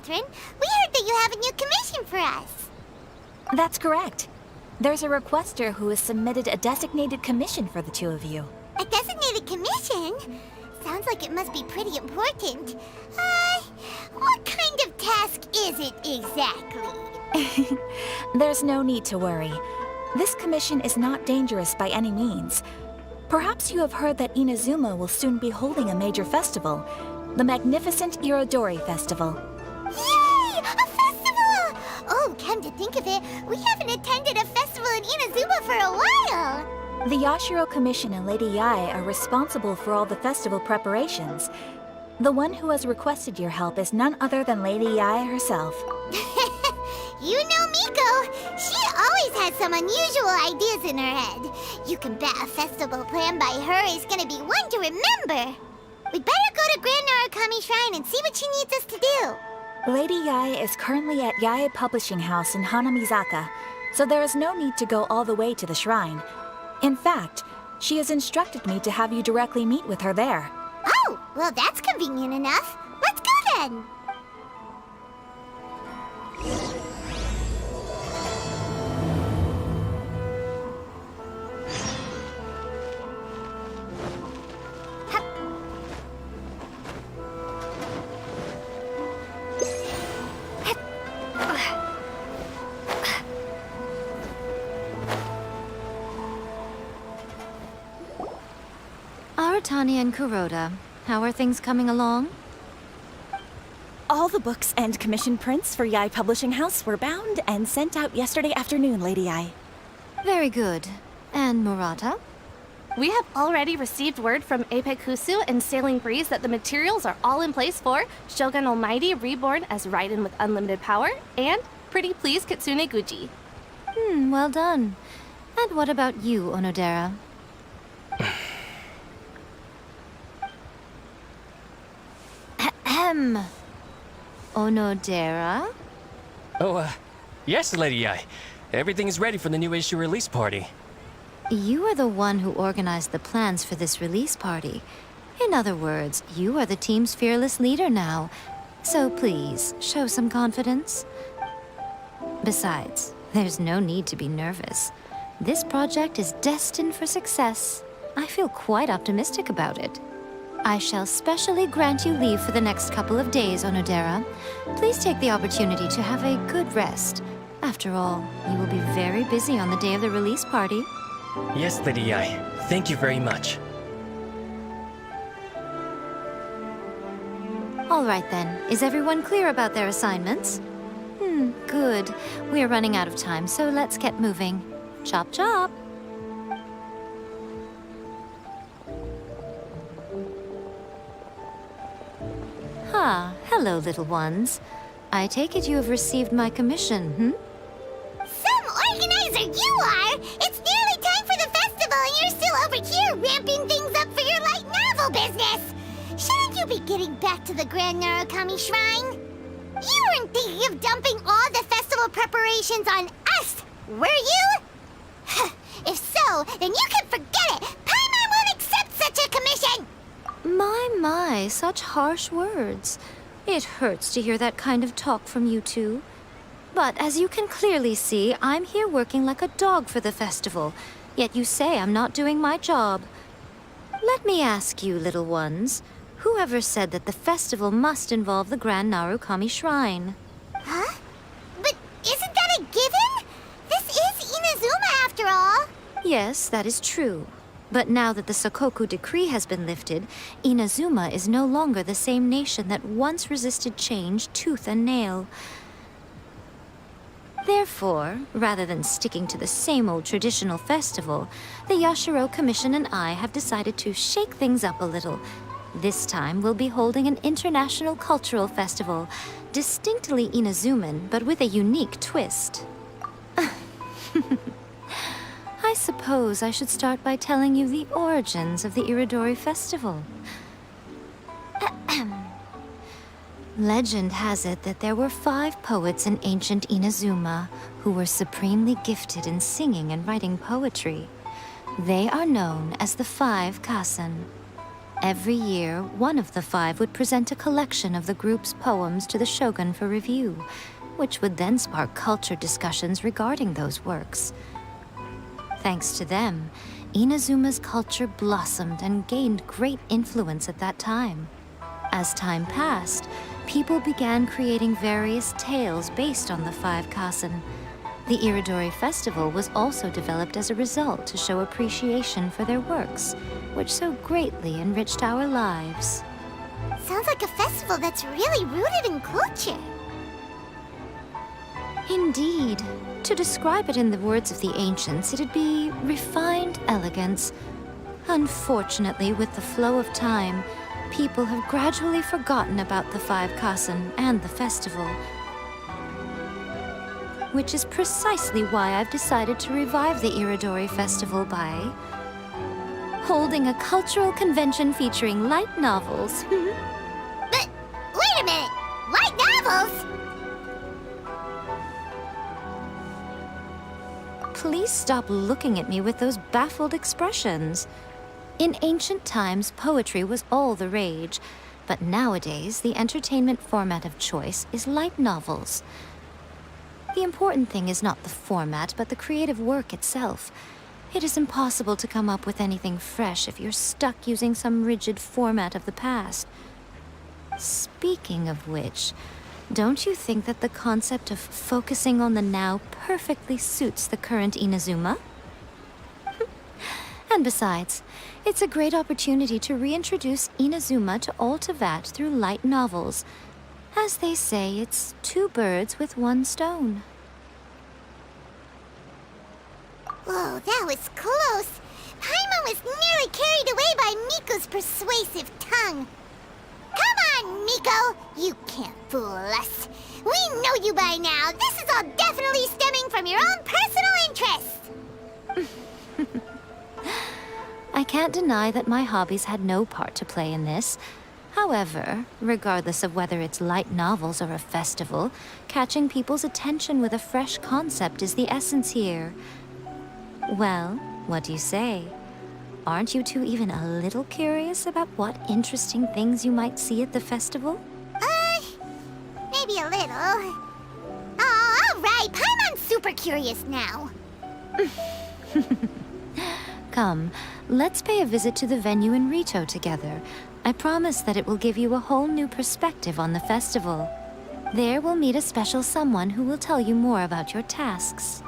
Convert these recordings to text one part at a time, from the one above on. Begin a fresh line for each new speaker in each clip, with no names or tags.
Catherine. We heard that you have a new commission for us.
That's correct. There's a requester who has submitted a designated commission for the two of you.
A designated commission? Sounds like it must be pretty important. What kind of task is it exactly?
There's no need to worry. This commission is not dangerous by any means. Perhaps you have heard that Inazuma will soon be holding a major festival, the magnificent Irodori Festival.
Yay! A festival! Oh, come to think of it, we haven't attended a festival in Inazuma for a while.
The Yashiro Commission and Lady Yae are responsible for all the festival preparations. The one who has requested your help is none other than Lady Yae herself.
You know Miko. She always has some unusual ideas in her head. You can bet a festival planned by her is gonna be one to remember. We'd better go to Grand Narukami Shrine and see what she needs us to do.
Lady Yae is currently at Yae Publishing House in Hanamizaka, so there is no need to go all the way to the shrine. In fact, she has instructed me to have you directly meet with her there.
Oh, well that's convenient enough. Let's go then.
Aratani and Kuroda, how are things coming along?
All the books and commission prints for Yae Publishing House were bound and sent out yesterday afternoon, Lady Yae.
Very good. And Murata?
We have already received word from Apekusu and Sailing Breeze that the materials are all in place for Shogun Almighty reborn as Raiden with unlimited power and Pretty Please Kitsune Guji.
Well done. And what about you, Onodera? Ahem. Onodera?
Oh, yes, Lady Yae. Everything is ready for the new issue release party.
You are the one who organized the plans for this release party. In other words, you are the team's fearless leader now. So please, show some confidence. Besides, there's no need to be nervous. This project is destined for success. I feel quite optimistic about it. I shall specially grant you leave for the next couple of days, Onodera. Please take the opportunity to have a good rest. After all, you will be very busy on the day of the release party.
Yes, Lady Yae. Thank you very much.
All right then, is everyone clear about their assignments? Good. We're running out of time, so let's get moving. Chop chop! Hello, little ones. I take it you have received my commission,
Some organizer you are! It's nearly time for the festival and you're still over here ramping things up for your light novel business! Shouldn't you be getting back to the Grand Narukami Shrine? You weren't thinking of dumping all the festival preparations on us, were you? If so, then you can forget it! Paimon won't accept such a commission!
My, such harsh words. It hurts to hear that kind of talk from you two. But as you can clearly see, I'm here working like a dog for the festival, yet you say I'm not doing my job. Let me ask you, little ones, whoever said that the festival must involve the Grand Narukami Shrine?
Huh? But isn't that a given? This is Inazuma after all.
Yes, that is true. But now that the Sokoku decree has been lifted, Inazuma is no longer the same nation that once resisted change tooth and nail. Therefore, rather than sticking to the same old traditional festival, the Yashiro Commission and I have decided to shake things up a little. This time, we'll be holding an international cultural festival, distinctly Inazuman, but with a unique twist. I suppose I should start by telling you the origins of the Irodori Festival. Legend has it that there were 5 poets in ancient Inazuma who were supremely gifted in singing and writing poetry. They are known as the 5 Kasen. Every year, one of the 5 would present a collection of the group's poems to the shogun for review, which would then spark culture discussions regarding those works. Thanks to them, Inazuma's culture blossomed and gained great influence at that time. As time passed, people began creating various tales based on the 5 kasen. The Iridori Festival was also developed as a result to show appreciation for their works, which so greatly enriched our lives.
Sounds like a festival that's really rooted in culture.
Indeed. To describe it in the words of the ancients, it'd be refined elegance. Unfortunately, with the flow of time, people have gradually forgotten about the 5 kasen and the festival. Which is precisely why I've decided to revive the Iridori Festival by holding a cultural convention featuring light novels.
But wait a minute! Light novels?
Please stop looking at me with those baffled expressions. In ancient times, poetry was all the rage, but nowadays the entertainment format of choice is light novels. The important thing is not the format, but the creative work itself. It is impossible to come up with anything fresh if you're stuck using some rigid format of the past. Speaking of which, don't you think that the concept of focusing on the now perfectly suits the current Inazuma? And besides, it's a great opportunity to reintroduce Inazuma to all Teyvat through light novels. As they say, it's 2 birds with 1 stone.
Whoa, that was close. Paimon was nearly carried away by Miko's persuasive tongue. Come on, Miko! You can't fool us. We know you by now. This is all definitely stemming from your own personal interests.
I can't deny that my hobbies had no part to play in this. However, regardless of whether it's light novels or a festival, catching people's attention with a fresh concept is the essence here. Well, what do you say? Aren't you two even a little curious about what interesting things you might see at the festival?
Maybe a little. Oh, all right. Paimon's super curious now.
Come, let's pay a visit to the venue in Rito together. I promise that it will give you a whole new perspective on the festival. There we'll meet a special someone who will tell you more about your tasks.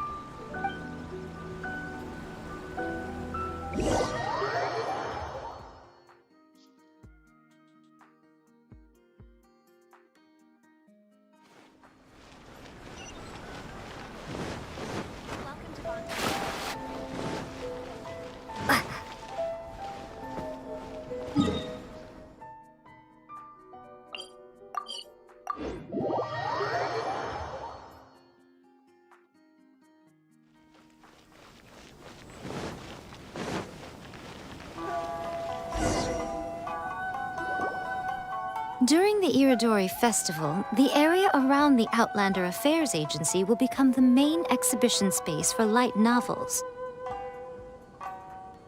During the Iridori Festival, the area around the Outlander Affairs Agency will become the main exhibition space for light novels.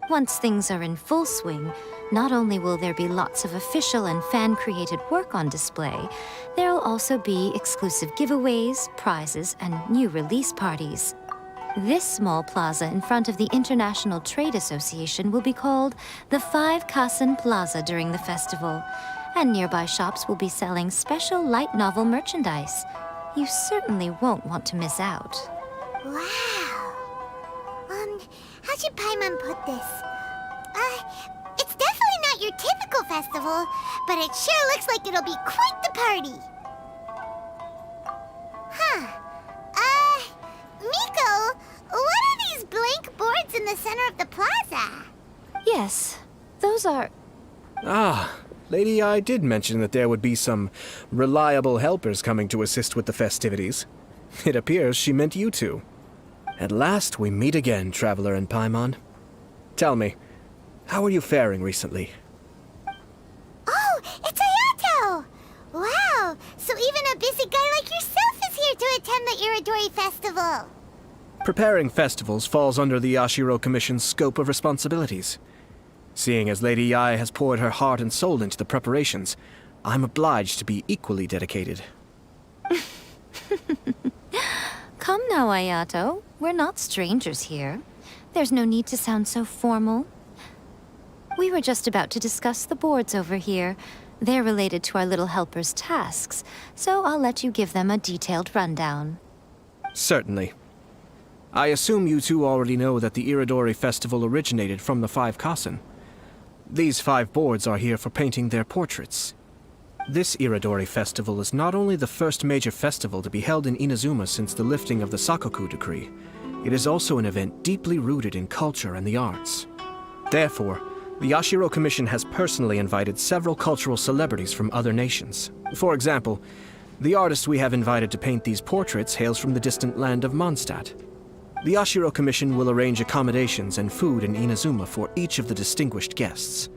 Once things are in full swing, not only will there be lots of official and fan-created work on display, there will also be exclusive giveaways, prizes, and new release parties. This small plaza in front of the International Trade Association will be called the 5 Kasen Plaza during the festival, and nearby shops will be selling special light novel merchandise. You certainly won't want to miss out.
Wow. How should Paimon put this? It's definitely not your typical festival, but it sure looks like it'll be quite the party. Huh. Miko, what are these blank boards in the center of the plaza?
Yes, those are...
Ah, Lady I did mention that there would be some reliable helpers coming to assist with the festivities. It appears she meant you two. At last we meet again, Traveler and Paimon. Tell me, how are you faring recently?
Oh, it's Ayato! Wow, so even a busy guy like yourself is here to attend the Iridori Festival.
Preparing festivals falls under the Yashiro Commission's scope of responsibilities. Seeing as Lady Yai has poured her heart and soul into the preparations, I'm obliged to be equally dedicated.
Come now, Ayato. We're not strangers here. There's no need to sound so formal. We were just about to discuss the boards over here. They're related to our little helper's tasks, so I'll let you give them a detailed rundown.
Certainly. I assume you two already know that the Irodori Festival originated from the 5 Kasen. These 5 boards are here for painting their portraits. This Irodori Festival is not only the first major festival to be held in Inazuma since the lifting of the Sakoku decree, it is also an event deeply rooted in culture and the arts. Therefore, the Yashiro Commission has personally invited several cultural celebrities from other nations. For example, the artist we have invited to paint these portraits hails from the distant land of Mondstadt. The Yashiro Commission will arrange accommodations and food in Inazuma for each of the distinguished guests.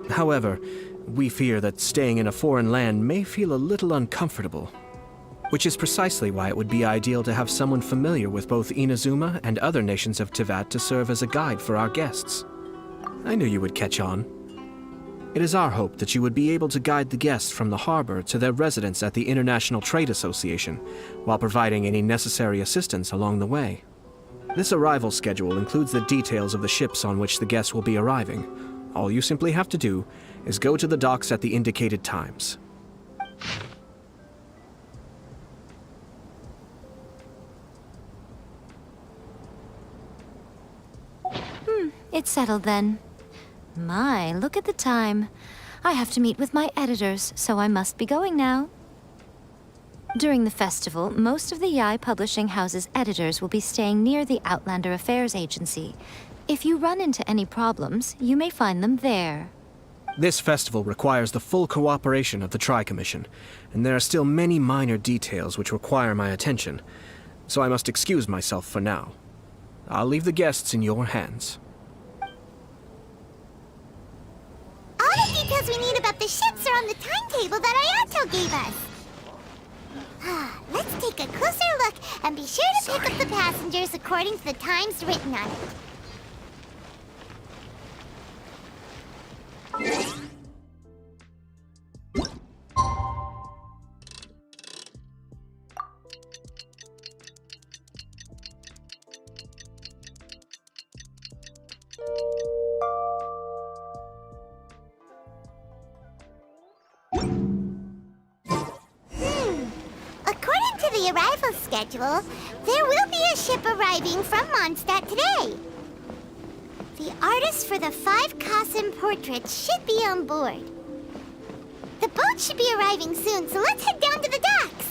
However, we fear that staying in a foreign land may feel a little uncomfortable, which is precisely why it would be ideal to have someone familiar with both Inazuma and other nations of Teyvat to serve as a guide for our guests. I knew you would catch on. It is our hope that you would be able to guide the guests from the harbor to their residence at the International Trade Association, while providing any necessary assistance along the way. This arrival schedule includes the details of the ships on which the guests will be arriving. All you simply have to do is go to the docks at the indicated times.
It's settled then. My, look at the time. I have to meet with my editors, so I must be going now. During the festival, most of the Yai Publishing House's editors will be staying near the Outlander Affairs Agency. If you run into any problems, you may find them there.
This festival requires the full cooperation of the Tri-Commission, and there are still many minor details which require my attention, so I must excuse myself for now. I'll leave the guests in your hands.
All the details we need about the ships are on the timetable that Ayato gave us. Let's take a closer look and be sure to pick up the passengers according to the times written on it. According to the arrival schedule, there will be a ship arriving from Mondstadt today. The artist for the 5 Kasen portraits should be on board. The boat should be arriving soon, so let's head down to the docks.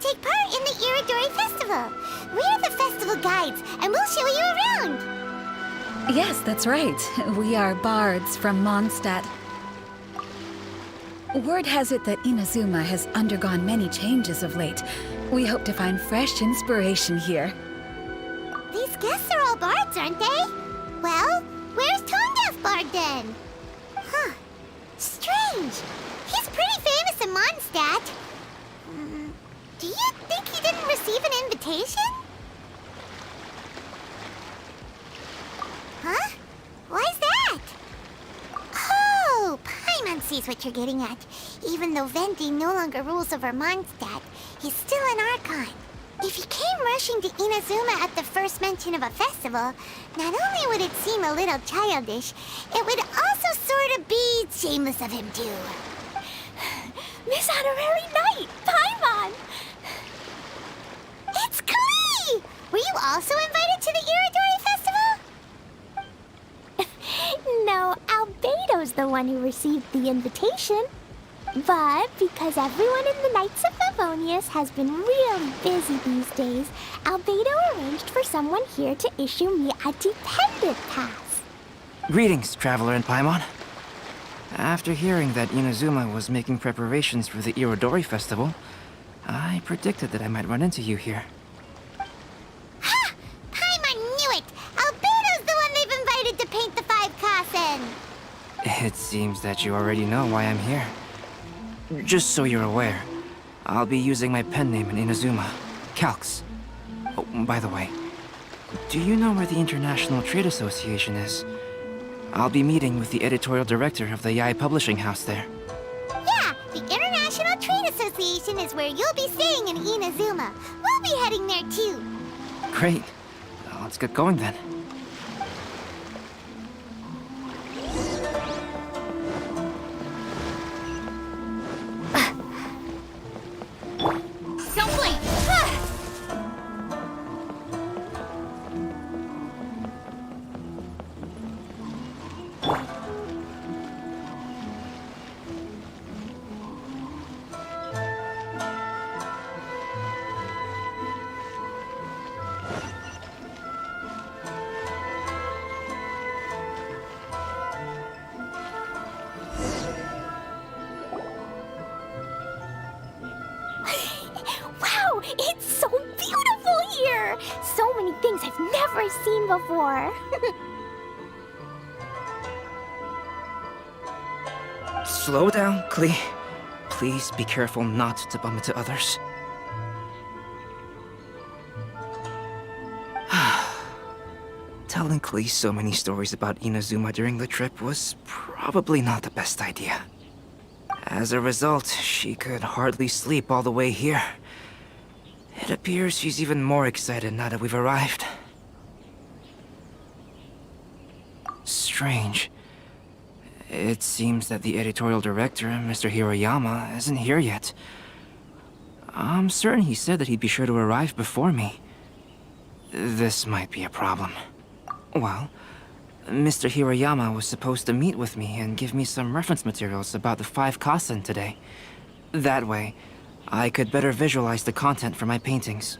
Take part in the Irodori Festival. We're the festival guides, and we'll show you around.
Yes, that's right. We are bards from Mondstadt. Word has it that Inazuma has undergone many changes of late. We hope to find fresh inspiration here.
These guests are all bards, aren't they? Well, where's Tone Deaf Bard then? Huh. Strange. He's pretty famous in Mondstadt. Do you think he didn't receive an invitation? Huh? Why's that? Oh, Paimon sees what you're getting at. Even though Venti no longer rules over Mondstadt, he's still an Archon. If he came rushing to Inazuma at the first mention of a festival, not only would it seem a little childish, it would also sort of be shameless of him too.
Miss Honorary Knight, Paimon!
It's Klee! Were you also invited to the Irodori Festival?
No, Albedo's the one who received the invitation. But because everyone in the Knights of Favonius has been really busy these days, Albedo arranged for someone here to issue me a dependent pass.
Greetings, Traveler and Paimon. After hearing that Inazuma was making preparations for the Irodori Festival, I predicted that I might run into you here.
Ha! Paimon knew it! Albedo's the one they've invited to paint the 5 Kasen!
It seems that you already know why I'm here. Just so you're aware, I'll be using my pen name in Inazuma, Calx. Oh, by the way, do you know where the International Trade Association is? I'll be meeting with the editorial director of the Yae Publishing House there.
Yeah, the International Trade Association is where you'll be staying in Inazuma. We'll be heading there too.
Great. Let's get going then.
Wow, it's so beautiful here! So many things I've never seen before.
Slow down, Klee. Please be careful not to bump into others. Telling Klee so many stories about Inazuma during the trip was probably not the best idea. As a result, she could hardly sleep all the way here. It appears she's even more excited now that we've arrived. Strange. It seems that the editorial director, Mr. Hiroyama, isn't here yet. I'm certain he said that he'd be sure to arrive before me. This might be a problem. Well, Mr. Hiroyama was supposed to meet with me and give me some reference materials about the 5 Kasen today. That way, I could better visualize the content for my paintings.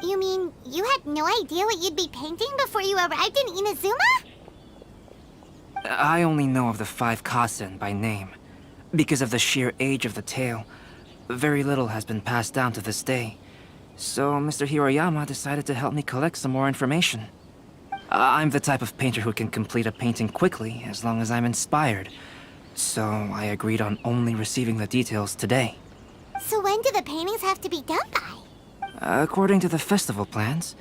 You mean you had no idea what you'd be painting before you arrived in Inazuma?
I only know of the 5 Kasen by name. Because of the sheer age of the tale, very little has been passed down to this day. So Mr. Hiroyama decided to help me collect some more information. I'm the type of painter who can complete a painting quickly as long as I'm inspired. So I agreed on only receiving the details today.
So when do the paintings have to be done by?
According to the festival plans,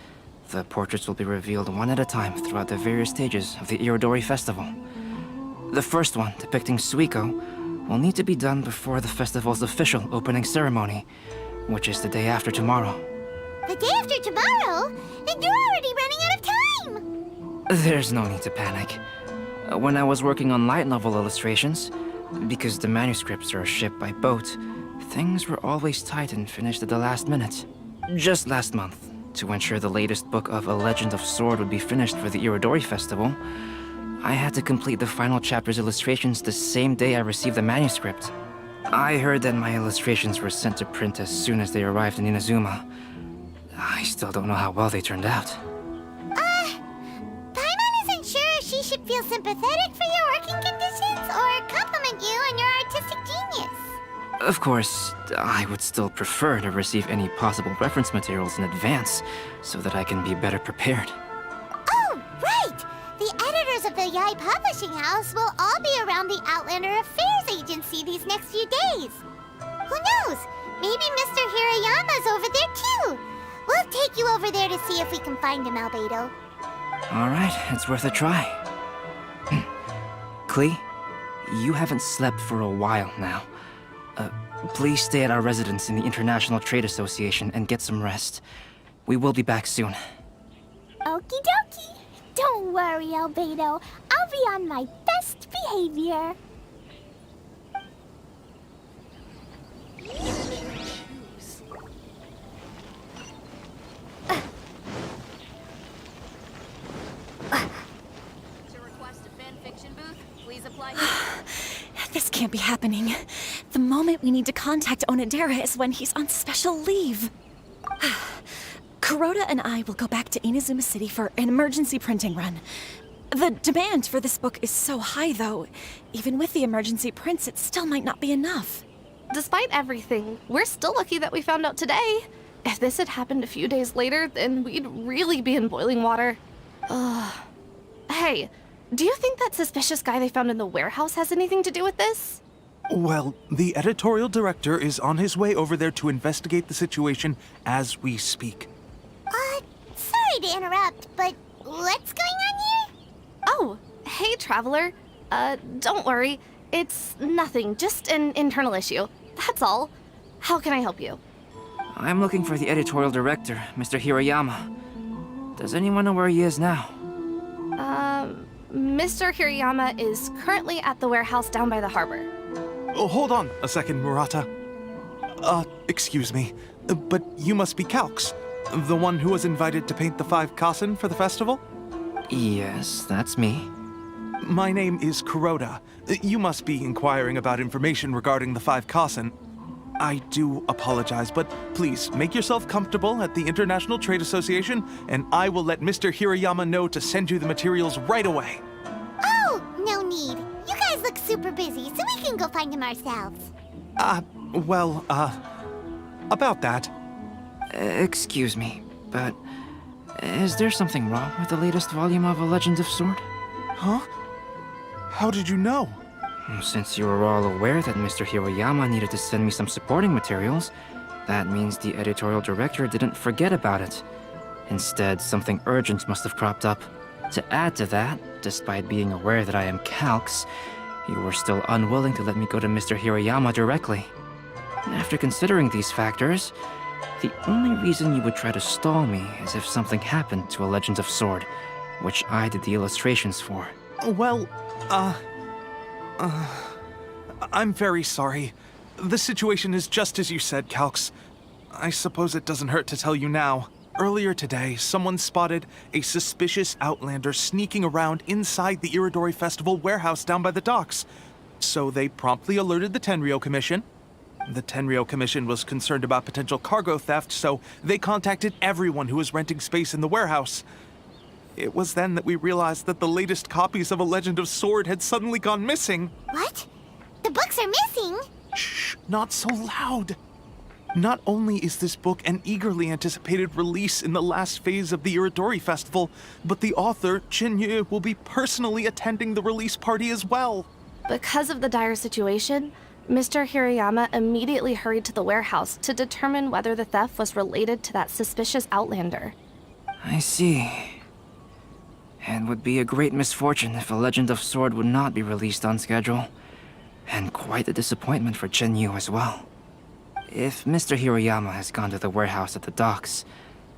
the portraits will be revealed one at a time throughout the various stages of the Irodori Festival. The first one, depicting Suikou, will need to be done before the festival's official opening ceremony, which is the day after tomorrow.
The day after tomorrow? Then you're already running out of time!
There's no need to panic. When I was working on light novel illustrations, because the manuscripts are shipped by boat, things were always tight and finished at the last minute. Just last month, to ensure the latest book of A Legend of Sword would be finished for the Irodori Festival, I had to complete the final chapter's illustrations the same day I received the manuscript. I heard that my illustrations were sent to print as soon as they arrived in Inazuma. I still don't know how well they turned out.
Paimon isn't sure if she should feel sympathetic for your working conditions or compliment you on your artistic genius.
Of course, I would still prefer to receive any possible reference materials in advance, so that I can be better prepared.
Oh, right! The editors of the Yae Publishing House will all be around the Outlander Affairs Agency these next few days. Who knows? Maybe Mr. Hiroyama's over there too. We'll take you over there to see if we can find him, Albedo.
Alright, it's worth a try. Klee, you haven't slept for a while now. Please stay at our residence in the International Trade Association and get some rest. We will be back soon.
Okie dokie. Don't worry, Albedo. I'll be on my best behavior.
This can't be happening. The moment we need to contact Onodera is when he's on special leave. Kuroda and I will go back to Inazuma City for an emergency printing run. The demand for this book is so high, though. Even with the emergency prints, it still might not be enough.
Despite everything, we're still lucky that we found out today. If this had happened a few days later, then we'd really be in boiling water. Hey, do you think that suspicious guy they found in the warehouse has anything to do with this?
Well, the editorial director is on his way over there to investigate the situation as we speak.
Sorry to interrupt, but what's going on here?
Oh, hey, Traveler. Don't worry. It's nothing, just an internal issue. That's all. How can I help you?
I'm looking for the editorial director, Mr. Hirayama. Does anyone know where he is now?
Mr. Hirayama is currently at the warehouse down by the harbor.
Oh, hold on a second, Murata. Excuse me, but you must be Calx, the one who was invited to paint the 5 kasen for the festival?
Yes, that's me.
My name is Kuroda. You must be inquiring about information regarding the 5 kasen. I do apologize, but please make yourself comfortable at the International Trade Association, and I will let Mr. Hirayama know to send you the materials right away.
Oh, no need. You guys look super busy, so we can go find him ourselves.
About that.
Excuse me, but is there something wrong with the latest volume of A Legend of Sword?
Huh? How did you know?
Since you were all aware that Mr. Hirayama needed to send me some supporting materials, that means the editorial director didn't forget about it. Instead, something urgent must have cropped up. To add to that, despite being aware that I am Calx, you were still unwilling to let me go to Mr. Hirayama directly. After considering these factors, the only reason you would try to stall me is if something happened to A Legend of Sword, which I did the illustrations for.
Well, I'm very sorry. The situation is just as you said, Calx. I suppose it doesn't hurt to tell you now. Earlier today, someone spotted a suspicious outlander sneaking around inside the Iridori Festival warehouse down by the docks. So they promptly alerted the Tenryo Commission. The Tenryo Commission was concerned about potential cargo theft, so they contacted everyone who was renting space in the warehouse. It was then that we realized that the latest copies of A Legend of Sword had suddenly gone missing.
What? The books are missing?
Shh, not so loud. Not only is this book an eagerly anticipated release in the last phase of the Iridori Festival, but the author, Chin-Yu, will be personally attending the release party as well.
Because of the dire situation, Mr. Hirayama immediately hurried to the warehouse to determine whether the theft was related to that suspicious outlander.
I see. It would be a great misfortune if A Legend of Sword would not be released on schedule. And quite a disappointment for Chen-Yu as well. If Mr. Hirayama has gone to the warehouse at the docks,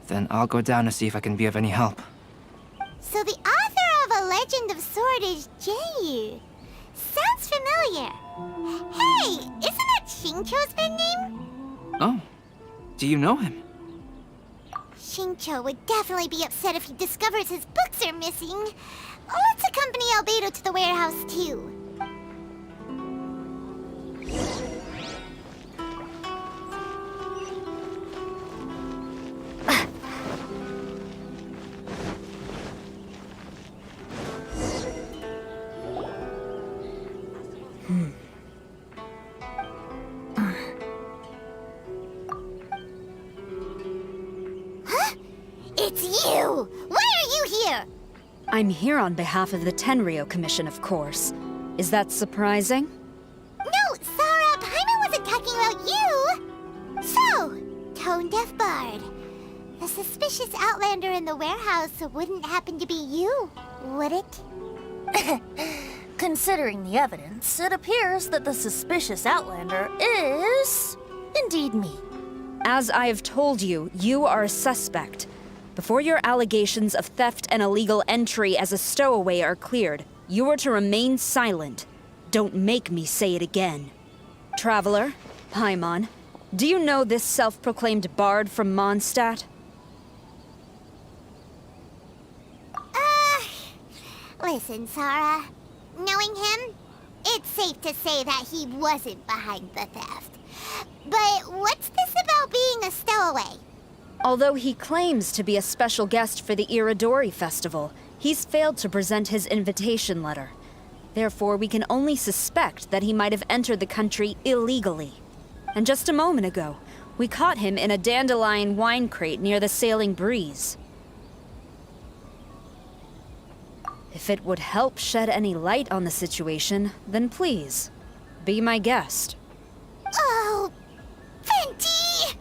then I'll go down to see if I can be of any help.
So the author of A Legend of Sword is Jay. Sounds familiar. Hey, isn't that Xingqiu's pen name?
Oh, do you know him?
Xingqiu would definitely be upset if he discovers his books are missing. Let's accompany Albedo to the warehouse, too. It's you! Why are you here?
I'm here on behalf of the Tenryo Commission, of course. Is that surprising?
No, Sarah, Paimon wasn't talking about you! So, Tone-Deaf Bard. The suspicious outlander in the warehouse wouldn't happen to be you, would it?
Considering the evidence, it appears that the suspicious outlander is indeed me.
As I have told you, you are a suspect. Before your allegations of theft and illegal entry as a stowaway are cleared, you are to remain silent. Don't make me say it again. Traveler, Paimon, do you know this self-proclaimed bard from Mondstadt?
Listen, Sarah. Knowing him, it's safe to say that he wasn't behind the theft. But what's this about being a stowaway?
Although he claims to be a special guest for the Iridori Festival, He's failed to present his invitation letter. Therefore, we can only suspect that he might have entered the country illegally. And just a moment ago, we caught him in a dandelion wine crate near the Sailing Breeze. If it would help shed any light on the situation, then please, be my guest.
Oh, Venti!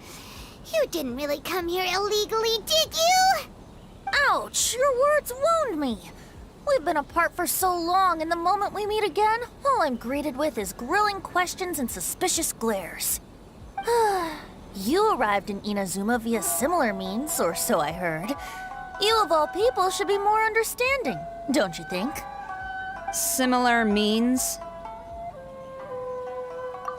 You didn't really come here illegally, did you?
Ouch! Your words wound me. We've been apart for so long, and the moment we meet again, all I'm greeted with is grilling questions and suspicious glares. You arrived in Inazuma via similar means, or so I heard. You of all people should be more understanding, don't you think?
Similar means?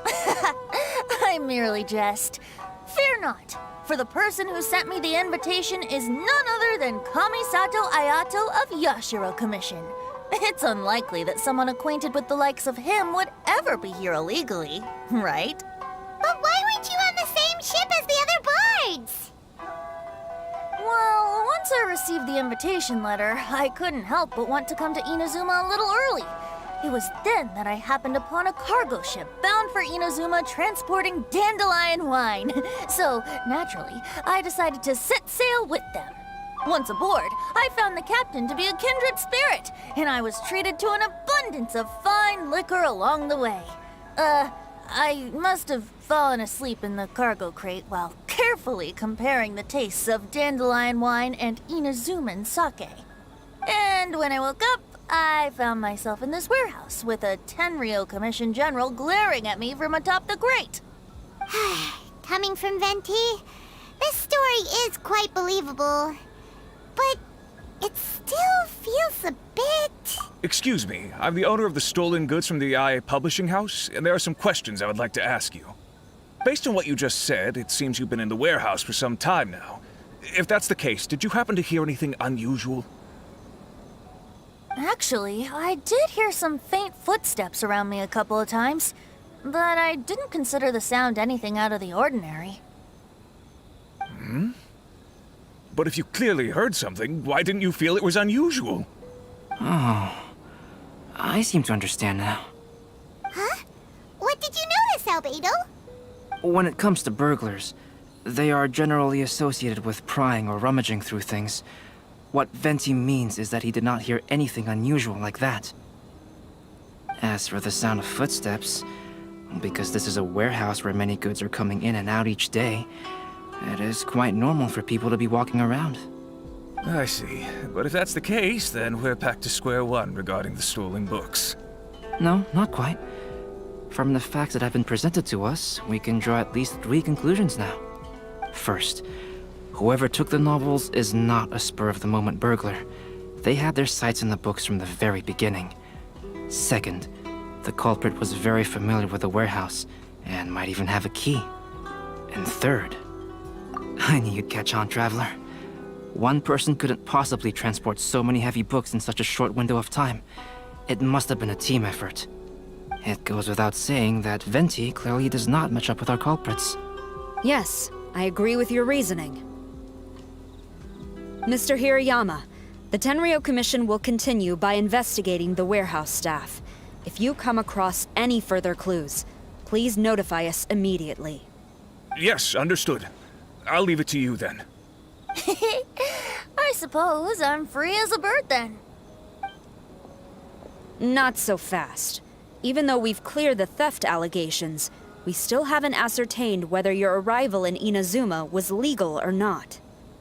I merely jest. Fear not, for the person who sent me the invitation is none other than Kamisato Ayato of Yashiro Commission. It's unlikely that someone acquainted with the likes of him would ever be here illegally, right?
But why weren't you on the same ship as the other bards?
Well, once I received the invitation letter, I couldn't help but want to come to Inazuma a little early. It was then that I happened upon a cargo ship bound for Inazuma transporting dandelion wine. So, naturally, I decided to set sail with them. Once aboard, I found the captain to be a kindred spirit, and I was treated to an abundance of fine liquor along the way. I must have fallen asleep in the cargo crate while carefully comparing the tastes of dandelion wine and Inazuman sake. And when I woke up, I found myself in this warehouse with a Tenryou Commission general glaring at me from atop the grate.
Coming from Venti, this story is quite believable. But it still feels a bit...
Excuse me, I'm the owner of the stolen goods from the IA publishing house, and there are some questions I would like to ask you. Based on what you just said, it seems you've been in the warehouse for some time now. If that's the case, did you happen to hear anything unusual?
Actually, I did hear some faint footsteps around me a couple of times, but I didn't consider the sound anything out of the ordinary.
But if you clearly heard something, why didn't you feel it was unusual?
Oh, I seem to understand now.
Huh? What did you notice, Albedo?
When it comes to burglars, they are generally associated with prying or rummaging through things. What Venti means is that he did not hear anything unusual like that. As for the sound of footsteps, because this is a warehouse where many goods are coming in and out each day, it is quite normal for people to be walking around.
I see. But if that's the case, then we're back to square one regarding the stolen books.
No, not quite. From the facts that have been presented to us, we can draw at least 3 conclusions now. First, whoever took the novels is not a spur-of-the-moment burglar. They had their sights on the books from the very beginning. Second, the culprit was very familiar with the warehouse, and might even have a key. And third, I knew you'd catch on, Traveler. One person couldn't possibly transport so many heavy books in such a short window of time. It must have been a team effort. It goes without saying that Venti clearly does not match up with our culprits.
Yes, I agree with your reasoning. Mr. Hirayama, the Tenryou Commission will continue by investigating the warehouse staff. If you come across any further clues, please notify us immediately.
Yes, understood. I'll leave it to you then.
I suppose I'm free as a bird then.
Not so fast. Even though we've cleared the theft allegations, we still haven't ascertained whether your arrival in Inazuma was legal or not.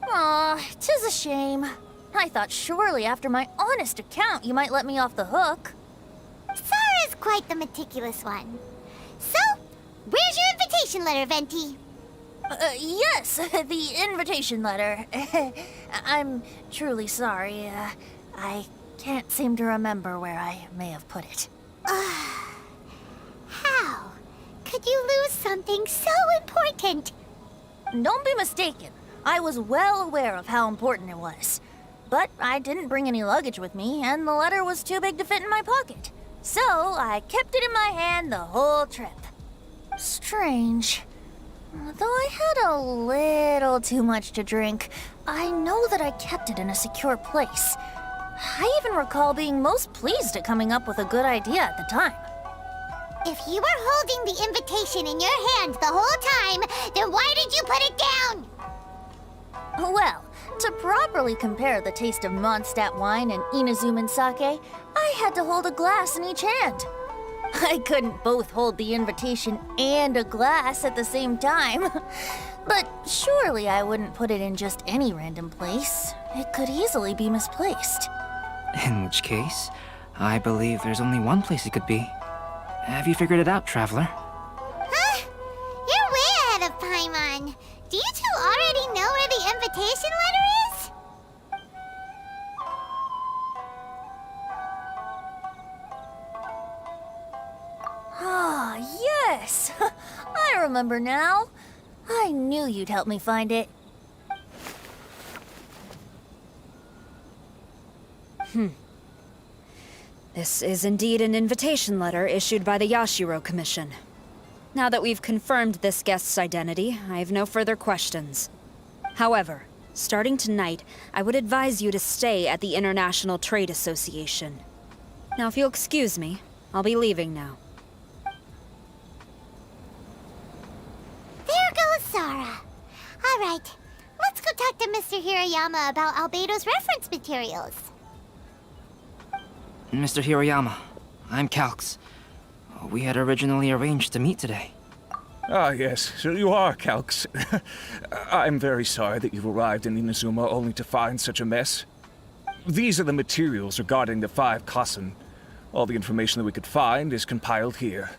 Aw, 'tis a shame. I thought surely after my honest account you might let me off the hook.
Sara's quite the meticulous one. So, where's your invitation letter, Venti?
Yes, the invitation letter. I'm truly sorry. I can't seem to remember where I may have put it.
How could you lose something so important?
Don't be mistaken. I was well aware of how important it was. But I didn't bring any luggage with me, and the letter was too big to fit in my pocket. So I kept it in my hand the whole trip. Strange. Though I had a little too much to drink, I know that I kept it in a secure place. I even recall being most pleased at coming up with a good idea at the time.
If you were holding the invitation in your hand the whole time, then why did you put it down?
Well, to properly compare the taste of Mondstadt wine and Inazuman sake, I had to hold a glass in each hand. I couldn't both hold the invitation and a glass at the same time. But surely I wouldn't put it in just any random place. It could easily be misplaced.
In which case, I believe there's only one place it could be. Have you figured it out, Traveler?
Huh? You're way ahead of Paimon. Do you two already know where the invitation letter is?
Ah, yes! I remember now. I knew you'd help me find it.
This is indeed an invitation letter issued by the Yashiro Commission. Now that we've confirmed this guest's identity, I have no further questions. However, starting tonight, I would advise you to stay at the International Trade Association. Now, if you'll excuse me, I'll be leaving now.
There goes Sara. All right, let's go talk to Mr. Hirayama about Albedo's reference materials.
Mr. Hiroyama, I'm Calx. We had originally arranged to meet today.
Ah, yes, so you are Calx. I'm very sorry that you've arrived in Inazuma only to find such a mess. These are the materials regarding the 5 Kasen. All the information that we could find is compiled here.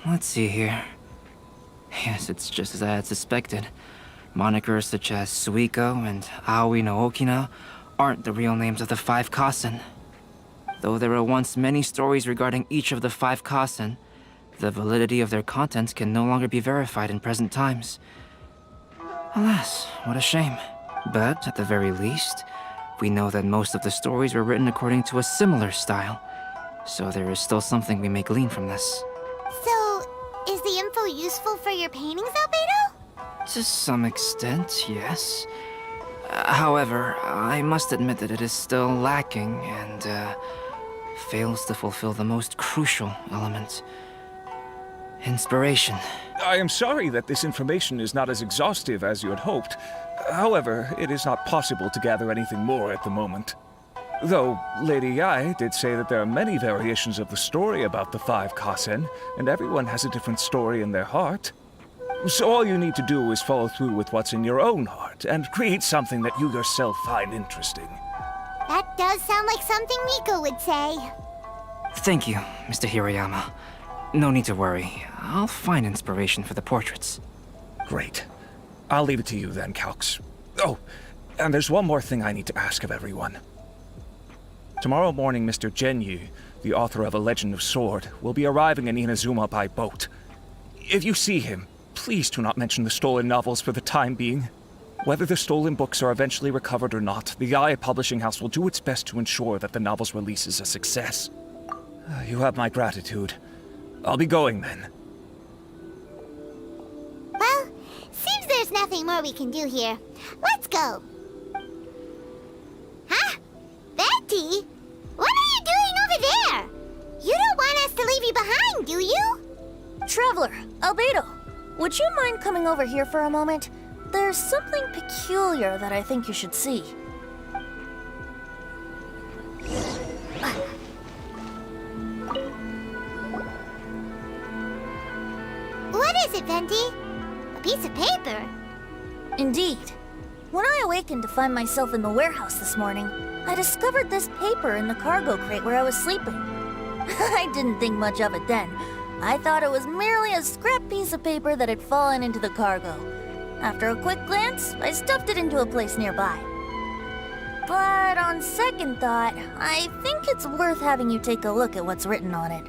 Let's see here. Yes, it's just as I had suspected. Monikers such as Suikou and Aoi no Okina aren't the real names of the 5 Kasen. Though there were once many stories regarding each of the 5 Kasen, the validity of their contents can no longer be verified in present times. Alas, what a shame. But at the very least, we know that most of the stories were written according to a similar style. So there is still something we may glean from this.
So, is the info useful for your paintings, Albedo?
To some extent, yes. However, I must admit that it is still lacking and fails to fulfill the most crucial element. Inspiration.
I am sorry that this information is not as exhaustive as you had hoped. However, it is not possible to gather anything more at the moment. Though, Lady Yae did say that there are many variations of the story about the 5 Kasen, and everyone has a different story in their heart. So all you need to do is follow through with what's in your own heart and create something that you yourself find interesting.
That does sound like something Miko would say.
Thank you, Mr. Hirayama. No need to worry. I'll find inspiration for the portraits.
Great. I'll leave it to you then, Calx. Oh, and there's one more thing I need to ask of everyone. Tomorrow morning, Mr. Genyu, the author of A Legend of Sword, will be arriving in Inazuma by boat. If you see him, please do not mention the stolen novels for the time being. Whether the stolen books are eventually recovered or not, the Yae Publishing House will do its best to ensure that the novel's release is a success. You have my gratitude. I'll be going then.
Well, seems there's nothing more we can do here. Let's go. Huh? Betty? What are you doing over there? You don't want us to leave you behind, do you?
Traveler, Albedo, would you mind coming over here for a moment? There's something peculiar that I think you should see.
What is it, Venti? A piece of paper?
Indeed. When I awakened to find myself in the warehouse this morning, I discovered this paper in the cargo crate where I was sleeping. I didn't think much of it then. I thought it was merely a scrap piece of paper that had fallen into the cargo. After a quick glance, I stuffed it into a place nearby. But on second thought, I think it's worth having you take a look at what's written on it.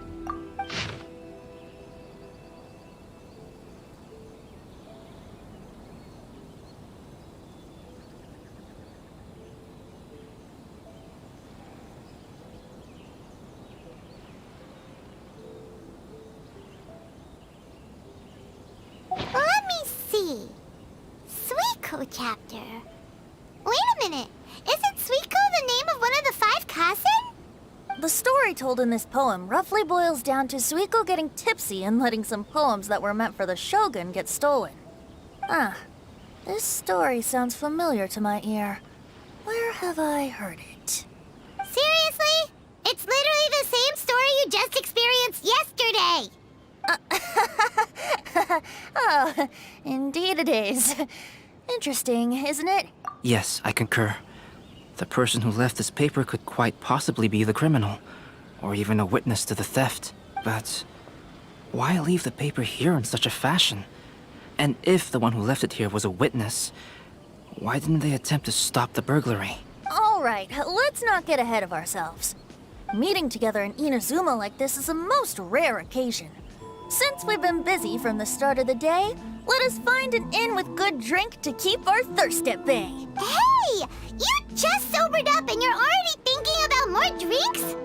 Let me see. Suikou chapter. Wait a minute. Isn't Suikou the name of one of the 5 Kasen?
The story told in this poem roughly boils down to Suikou getting tipsy and letting some poems that were meant for the shogun get stolen. This story sounds familiar to my ear. Where have I heard it?
Seriously? It's literally the same story you just experienced yesterday.
Oh, indeed it is. Interesting, isn't it?
Yes, I concur. The person who left this paper could quite possibly be the criminal, or even a witness to the theft. But why leave the paper here in such a fashion? And if the one who left it here was a witness, why didn't they attempt to stop the burglary?
All right, let's not get ahead of ourselves. Meeting together in Inazuma like this is a most rare occasion. Since we've been busy from the start of the day, let us find an inn with good drink to keep our thirst at bay.
Hey! You just sobered up and you're already thinking about more drinks?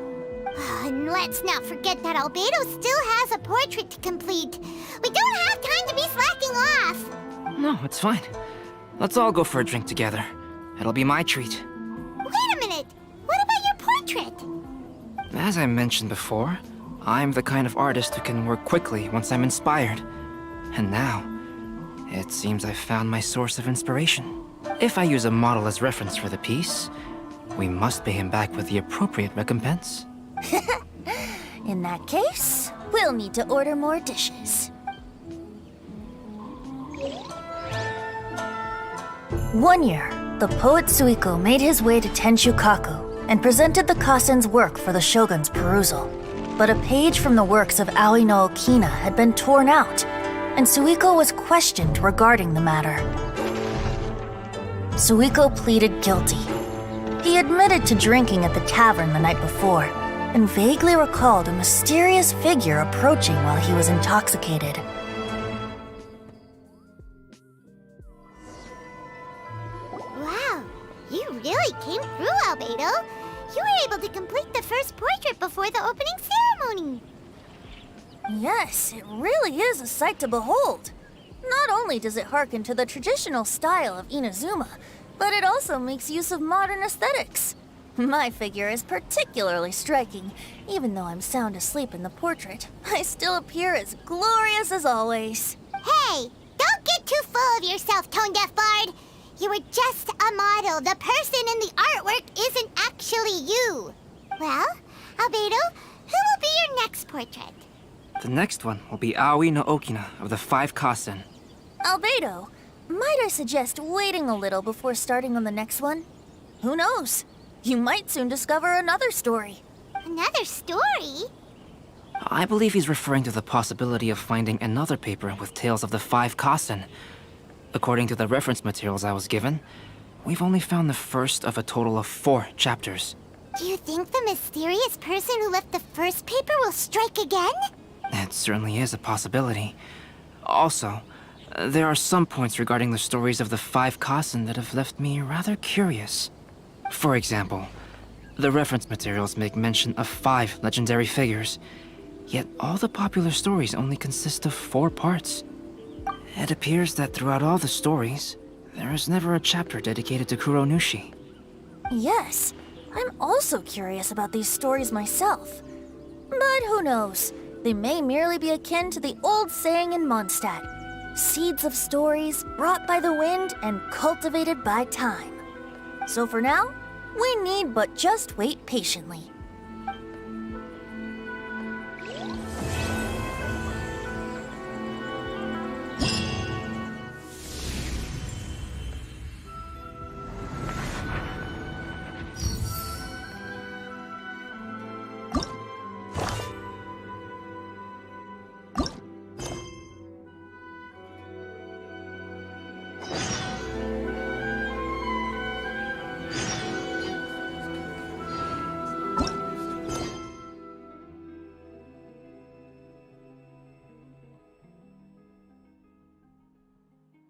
And let's not forget that Albedo still has a portrait to complete. We don't have time to be slacking off.
No, it's fine. Let's all go for a drink together. It'll be my treat.
Wait a minute. What about your portrait?
As I mentioned before, I'm the kind of artist who can work quickly once I'm inspired. And now, it seems I've found my source of inspiration. If I use a model as reference for the piece, we must pay him back with the appropriate recompense.
In that case, we'll need to order more dishes. One year, the poet Suikou made his way to Tincture and presented the Kasen's work for the shogun's perusal. But a page from the works of Aoi no Okina had been torn out, and Suikou was questioned regarding the matter. Suikou pleaded guilty. He admitted to drinking at the tavern the night before, and vaguely recalled a mysterious figure approaching while he was intoxicated.
Wow, you really came through, Albedo. You were able to complete the first portrait before the opening ceremony.
Yes, it really is a sight to behold. Not only does it harken to the traditional style of Inazuma, but it also makes use of modern aesthetics. My figure is particularly striking. Even though I'm sound asleep in the portrait, I still appear as glorious as always.
Hey, don't get too full of yourself, Tone-Deaf Bard. You were just a model. The person in the artwork isn't actually you. Well, Albedo, who will be your next portrait?
The next one will be Aoi no Okina of the 5 Kasen.
Albedo, might I suggest waiting a little before starting on the next one? Who knows? You might soon discover another story.
Another story?
I believe he's referring to the possibility of finding another paper with tales of the 5 Kassen. According to the reference materials I was given, we've only found the first of a total of 4 chapters.
Do you think the mysterious person who left the first paper will strike again?
It certainly is a possibility. Also, there are some points regarding the stories of the 5 Kassen that have left me rather curious. For example, the reference materials make mention of 5 legendary figures, yet all the popular stories only consist of 4 parts. It appears that throughout all the stories, there is never a chapter dedicated to Kuronushi.
Yes, I'm also curious about these stories myself. But who knows? They may merely be akin to the old saying in Mondstadt: seeds of stories brought by the wind and cultivated by time. So for now, we need but just wait patiently.